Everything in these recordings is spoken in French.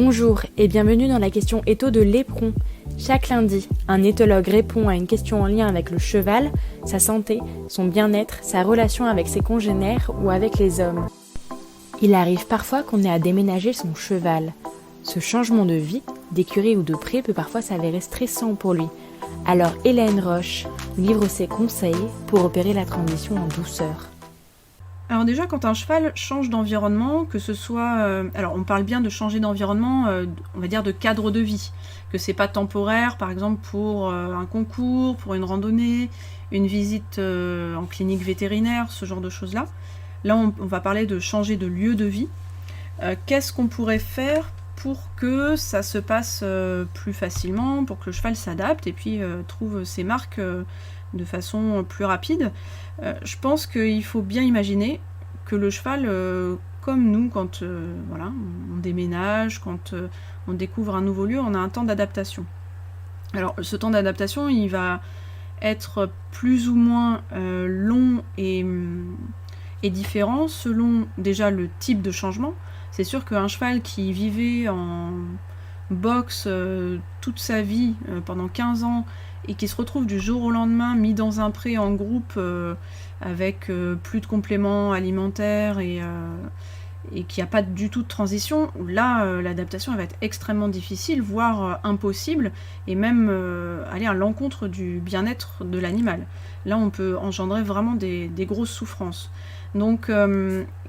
Bonjour et bienvenue dans la question étho de l'éperon. Chaque lundi, un éthologue répond à une question en lien avec le cheval, sa santé, son bien-être, sa relation avec ses congénères ou avec les hommes. Il arrive parfois qu'on ait à déménager son cheval. Ce changement de vie, d'écurie ou de pré peut parfois s'avérer stressant pour lui. Alors Hélène Roche livre ses conseils pour opérer la transition en douceur. Alors déjà, quand un cheval change d'environnement, que ce soit... alors on parle bien de changer d'environnement, on va dire de cadre de vie, que c'est pas temporaire, par exemple pour un concours, pour une randonnée, une visite en clinique vétérinaire, ce genre de choses-là. Là, on va parler de changer de lieu de vie. Qu'est-ce qu'on pourrait faire pour que ça se passe plus facilement, pour que le cheval s'adapte et puis trouve ses marques de façon plus rapide. Je pense qu'il faut bien imaginer que le cheval, comme nous, quand on déménage, quand on découvre un nouveau lieu, on a un temps d'adaptation. Alors ce temps d'adaptation, il va être plus ou moins long et différent selon déjà le type de changement. C'est sûr qu'un cheval qui vivait en boxe toute sa vie, pendant 15 ans, et qui se retrouve du jour au lendemain mis dans un pré en groupe avec plus de compléments alimentaires et qu'il n'y a pas du tout de transition, là l'adaptation va être extrêmement difficile, voire impossible, et même aller à l'encontre du bien-être de l'animal. Là on peut engendrer vraiment des grosses souffrances. Donc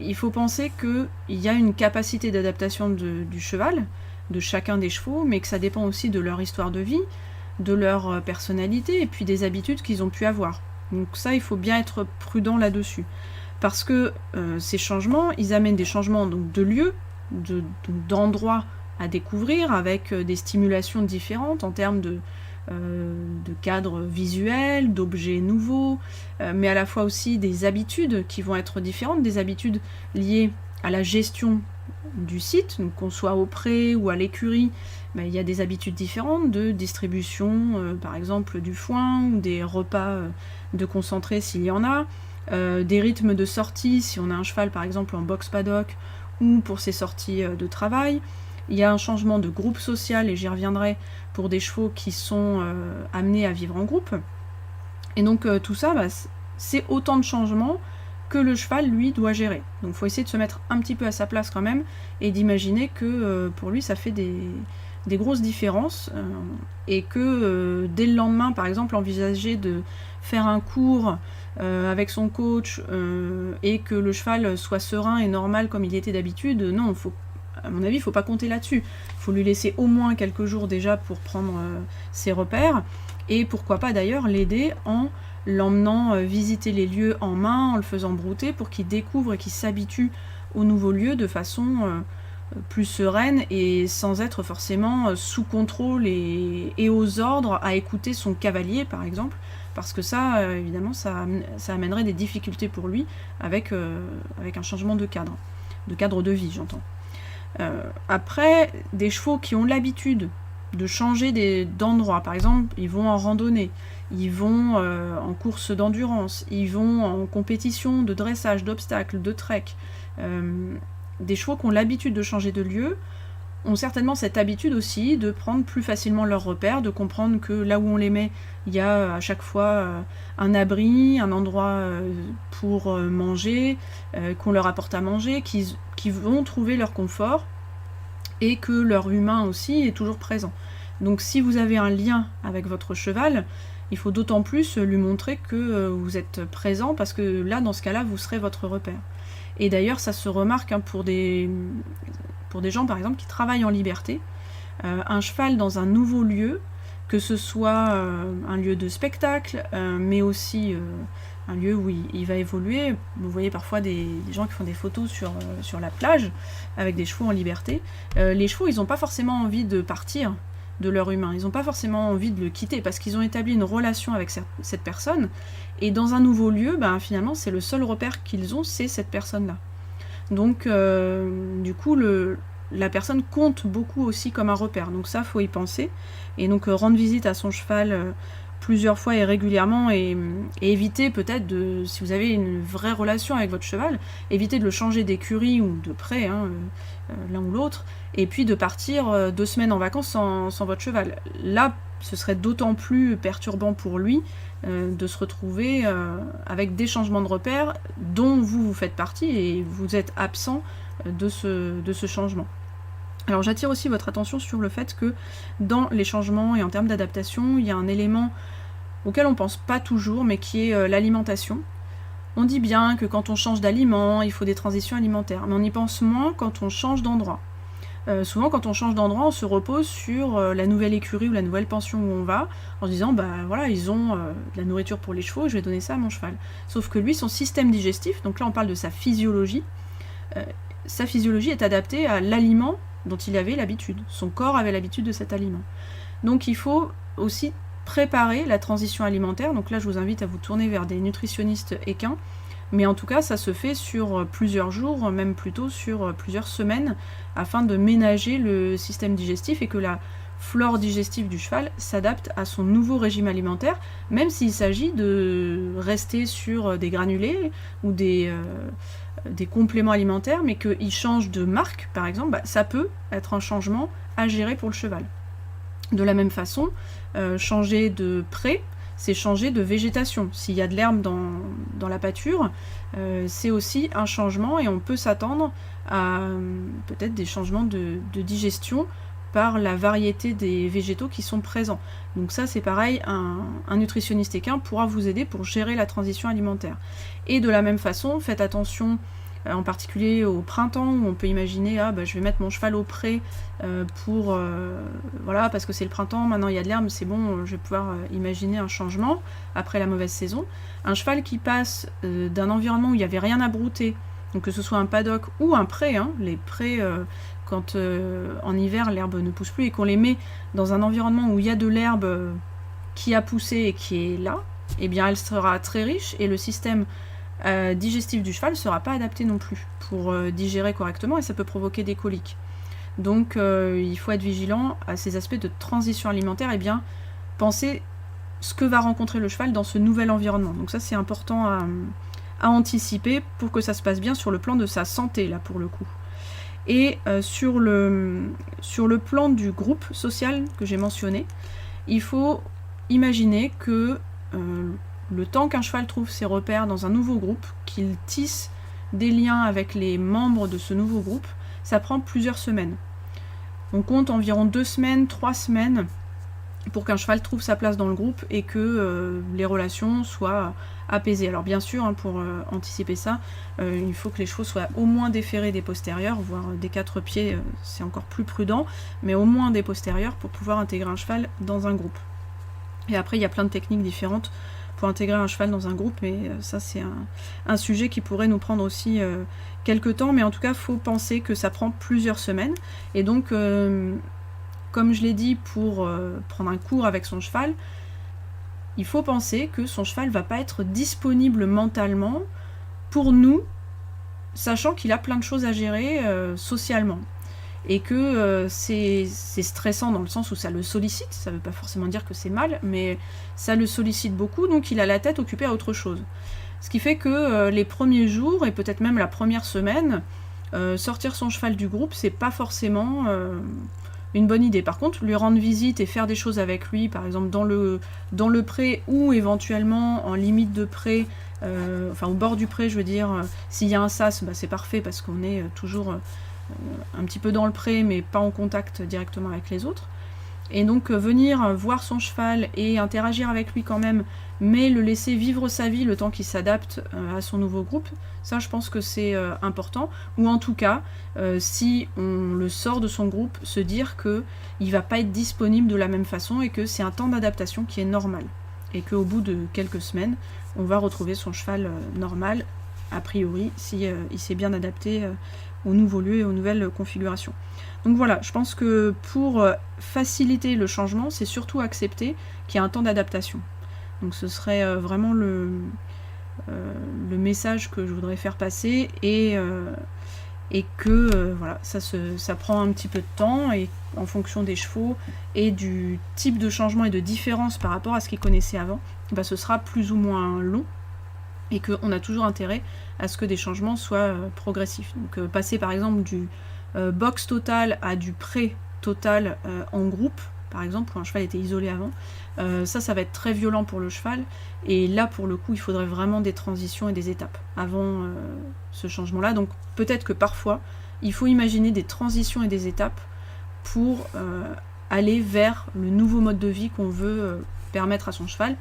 il faut penser qu'il y a une capacité d'adaptation du cheval, de chacun des chevaux, mais que ça dépend aussi de leur histoire de vie, de leur personnalité et puis des habitudes qu'ils ont pu avoir. Donc ça, il faut bien être prudent là-dessus. Parce que ces changements, ils amènent des changements donc, de lieux, d'endroits à découvrir, avec des stimulations différentes en termes de cadres visuels, d'objets nouveaux, mais à la fois aussi des habitudes qui vont être différentes, des habitudes liées à la gestion du site, donc qu'on soit au pré ou à l'écurie, il y a des habitudes différentes de distribution, par exemple du foin ou des repas de concentré s'il y en a, des rythmes de sortie si on a un cheval par exemple en box paddock ou pour ses sorties de travail. Il y a un changement de groupe social et j'y reviendrai pour des chevaux qui sont amenés à vivre en groupe. Et donc tout ça, c'est autant de changements que le cheval, lui, doit gérer. Donc il faut essayer de se mettre un petit peu à sa place quand même et d'imaginer que pour lui, ça fait des grosses différences et que dès le lendemain, par exemple, envisager de faire un cours avec son coach et que le cheval soit serein et normal comme il était d'habitude, non, à mon avis, il ne faut pas compter là-dessus. Il faut lui laisser au moins quelques jours déjà pour prendre ses repères et pourquoi pas d'ailleurs l'aider en l'emmenant visiter les lieux en main, en le faisant brouter pour qu'il découvre et qu'il s'habitue aux nouveaux lieux de façon plus sereine et sans être forcément sous contrôle et aux ordres à écouter son cavalier par exemple, parce que ça évidemment ça amènerait des difficultés pour lui avec un changement de cadre de vie j'entends. Après, des chevaux qui ont l'habitude de changer d'endroit, par exemple ils vont en randonnée, ils vont en course d'endurance, ils vont en compétition de dressage, d'obstacles, de trek, des chevaux qui ont l'habitude de changer de lieu ont certainement cette habitude aussi de prendre plus facilement leurs repères, de comprendre que là où on les met, il y a à chaque fois un abri, un endroit pour manger, qu'on leur apporte à manger, qu'ils vont trouver leur confort et que leur humain aussi est toujours présent. Donc si vous avez un lien avec votre cheval, il faut d'autant plus lui montrer que vous êtes présent parce que là, dans ce cas-là, vous serez votre repère. Et d'ailleurs, ça se remarque pour des gens, par exemple, qui travaillent en liberté. Un cheval dans un nouveau lieu, que ce soit un lieu de spectacle, mais aussi un lieu où il va évoluer. Vous voyez parfois des gens qui font des photos sur la plage avec des chevaux en liberté. Les chevaux, ils n'ont pas forcément envie de partir de leur humain. Ils n'ont pas forcément envie de le quitter parce qu'ils ont établi une relation avec cette personne. Et dans un nouveau lieu, finalement, c'est le seul repère qu'ils ont, c'est cette personne-là. Donc, du coup, la personne compte beaucoup aussi comme un repère. Donc ça, faut y penser. Et donc, rendre visite à son cheval plusieurs fois et régulièrement et éviter peut-être si vous avez une vraie relation avec votre cheval, éviter de le changer d'écurie ou de pré, l'un ou l'autre, et puis de partir 2 semaines en vacances sans votre cheval. Là, ce serait d'autant plus perturbant pour lui de se retrouver avec des changements de repères dont vous faites partie et vous êtes absent de ce changement. Alors j'attire aussi votre attention sur le fait que dans les changements et en termes d'adaptation, il y a un élément auquel on ne pense pas toujours, mais qui est l'alimentation. On dit bien que quand on change d'aliment, il faut des transitions alimentaires, mais on y pense moins quand on change d'endroit. Souvent quand on change d'endroit, on se repose sur la nouvelle écurie ou la nouvelle pension où on va, en se disant voilà, ils ont de la nourriture pour les chevaux, je vais donner ça à mon cheval. Sauf que lui, son système digestif, donc là on parle de sa physiologie est adaptée à l'aliment dont il avait l'habitude. Son corps avait l'habitude de cet aliment. Donc il faut aussi préparer la transition alimentaire. Donc là je vous invite à vous tourner vers des nutritionnistes équins, mais en tout cas ça se fait sur plusieurs jours, même plutôt sur plusieurs semaines, afin de ménager le système digestif et que la flore digestive du cheval s'adapte à son nouveau régime alimentaire, même s'il s'agit de rester sur des granulés ou des compléments alimentaires, mais qu'il change de marque par exemple, ça peut être un changement à gérer pour le cheval. De la même façon, changer de pré, c'est changer de végétation. S'il y a de l'herbe dans la pâture, c'est aussi un changement et on peut s'attendre à peut-être des changements de digestion par la variété des végétaux qui sont présents. Donc ça c'est pareil, un nutritionniste équin pourra vous aider pour gérer la transition alimentaire. Et de la même façon, faites attention en particulier au printemps où on peut imaginer je vais mettre mon cheval au pré parce que c'est le printemps, maintenant il y a de l'herbe, c'est bon, je vais pouvoir imaginer un changement après la mauvaise saison. Un cheval qui passe d'un environnement où il n'y avait rien à brouter, donc que ce soit un paddock ou un pré, les prés quand en hiver l'herbe ne pousse plus et qu'on les met dans un environnement où il y a de l'herbe qui a poussé et qui est là, eh bien elle sera très riche et le système digestif du cheval ne sera pas adapté non plus pour digérer correctement et ça peut provoquer des coliques. Donc il faut être vigilant à ces aspects de transition alimentaire et bien penser ce que va rencontrer le cheval dans ce nouvel environnement. Donc ça c'est important à anticiper pour que ça se passe bien sur le plan de sa santé là pour le coup. Et sur le plan du groupe social que j'ai mentionné, il faut imaginer que le temps qu'un cheval trouve ses repères dans un nouveau groupe, qu'il tisse des liens avec les membres de ce nouveau groupe, ça prend plusieurs semaines. On compte environ 2 semaines, 3 semaines pour qu'un cheval trouve sa place dans le groupe et que les relations soient apaisées. Alors bien sûr, pour anticiper ça, il faut que les chevaux soient au moins déférés des postérieurs, voire des 4 pieds, c'est encore plus prudent, mais au moins des postérieurs pour pouvoir intégrer un cheval dans un groupe. Et après, il y a plein de techniques différentes pour intégrer un cheval dans un groupe, mais ça c'est un sujet qui pourrait nous prendre aussi quelques temps, mais en tout cas, il faut penser que ça prend plusieurs semaines, et donc comme je l'ai dit, pour prendre un cours avec son cheval, il faut penser que son cheval ne va pas être disponible mentalement pour nous, sachant qu'il a plein de choses à gérer socialement. Et que c'est stressant dans le sens où ça le sollicite, ça ne veut pas forcément dire que c'est mal, mais ça le sollicite beaucoup, donc il a la tête occupée à autre chose. Ce qui fait que les premiers jours, et peut-être même la première semaine, sortir son cheval du groupe, c'est pas forcément une bonne idée. Par contre, lui rendre visite et faire des choses avec lui, par exemple dans le pré ou éventuellement en limite de pré, au bord du pré, je veux dire, s'il y a un sas, c'est parfait parce qu'on est toujours un petit peu dans le pré, mais pas en contact directement avec les autres. Et donc venir voir son cheval et interagir avec lui quand même, mais le laisser vivre sa vie le temps qu'il s'adapte à son nouveau groupe, ça je pense que c'est important. Ou en tout cas, si on le sort de son groupe, se dire qu'il ne va pas être disponible de la même façon et que c'est un temps d'adaptation qui est normal. Et qu'au bout de quelques semaines, on va retrouver son cheval normal, a priori, si il s'est bien adapté au nouveau lieu et aux nouvelles configurations. Donc voilà, je pense que pour faciliter le changement, c'est surtout accepter qu'il y a un temps d'adaptation. Donc ce serait vraiment le message que je voudrais faire passer et que ça prend un petit peu de temps et en fonction des chevaux et du type de changement et de différence par rapport à ce qu'ils connaissaient avant, ce sera plus ou moins long. Et qu'on a toujours intérêt à ce que des changements soient progressifs. Donc passer par exemple box totale à du pré-total en groupe, par exemple, où un cheval était isolé avant, ça va être très violent pour le cheval. Et là, pour le coup, il faudrait vraiment des transitions et des étapes avant ce changement-là. Donc peut-être que parfois, il faut imaginer des transitions et des étapes pour aller vers le nouveau mode de vie qu'on veut permettre à son cheval,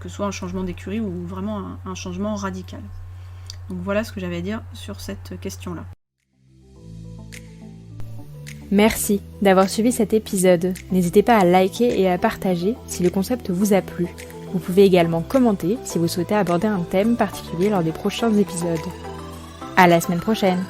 que ce soit un changement d'écurie ou vraiment un changement radical. Donc voilà ce que j'avais à dire sur cette question-là. Merci d'avoir suivi cet épisode. N'hésitez pas à liker et à partager si le concept vous a plu. Vous pouvez également commenter si vous souhaitez aborder un thème particulier lors des prochains épisodes. À la semaine prochaine!